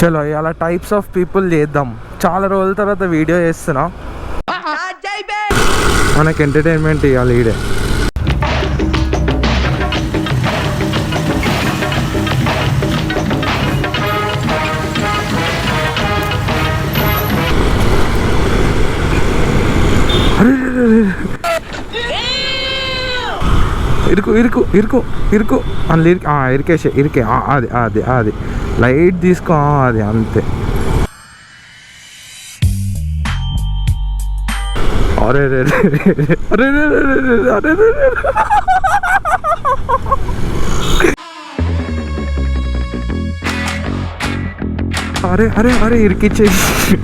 చలో ఇలా types of people చేద్దాం. చాలా రోజుల తర్వాత వీడియో చేస్తున్నా, మనకి ఎంటర్టైన్మెంట్ ఇవ్వాలి ఈడే. ఇరుకు ఇరుకు ఇరుకు ఇరుకు అందులో ఇరికేసే ఇరికే అది అది అది లైట్ తీసుకో అది అంతే. అరే రే అరే అరే అరే అరే అరే ఇరికిచ్చేసి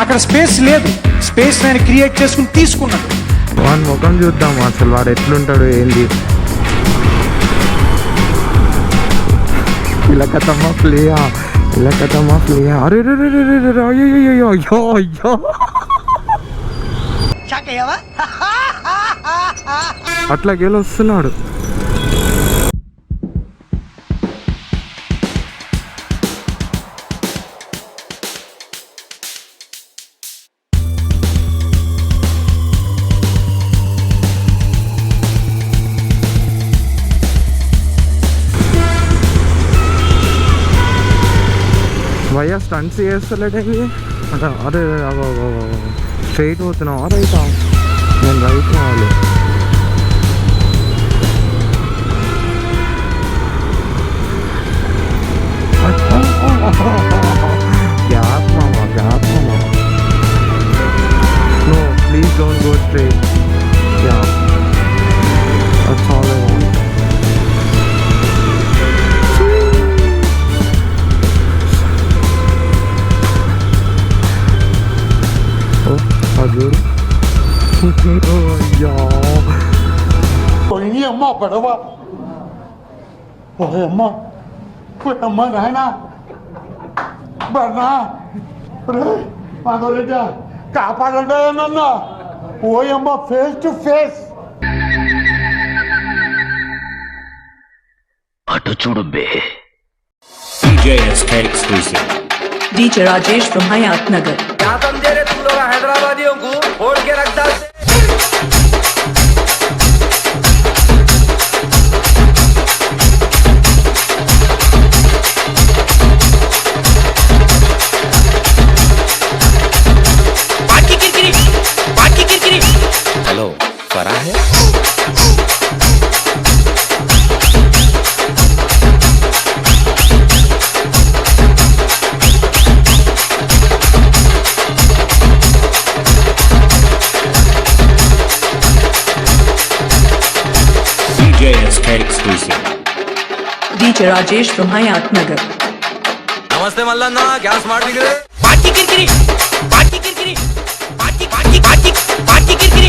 అక్కడ స్పేస్ లేదు, స్పేస్ నేను క్రియేట్ చేసుకుని తీసుకున్నాను. వాడి ముఖం చూద్దాం అసలు వాడు ఎట్లుంటాడు ఏంది. ఇలా కథమ్మా ప్లేయా, ఇలా కథమ్మా ప్లేయా. అరే అయ్యో అయ్యో అయ్యో అట్లా గేలు వస్తున్నాడు. భయ్యా స్టంట్స్ చేస్తలేటండి. అరే స్ట్రైట్ పోతున్నావా రైటా? నేను రైట్ కావాలి. గ్యాప్ మామా, గ్యాప్ మామా. No please don't go straight. Yeah that's all I want. ini అమ్మ పడవ ఓయ్ అమ్మ ఓయ్ అమ్మ నాయనా బర్నా మా గొర్రె కాపాడండి నన్ను. ఓయ్ అమ్మ ఫేస్ టు ఫేస్. అటు చూడు బే. DJ Rajesh from Hayat Nagar. क्या समझे रे तुम लोग हैदराबादियों को फोड़ के रख डालते. हेलो फरा है. DJ Rajesh from Hayat Nagar. नमस्ते मल्लन्ना, क्या स्मार्ट दिख रहे. पार्टी किरकिरी, पार्टी किरकिरी, पार्टी पार्टी पार्टी पार्टी किरकिरी.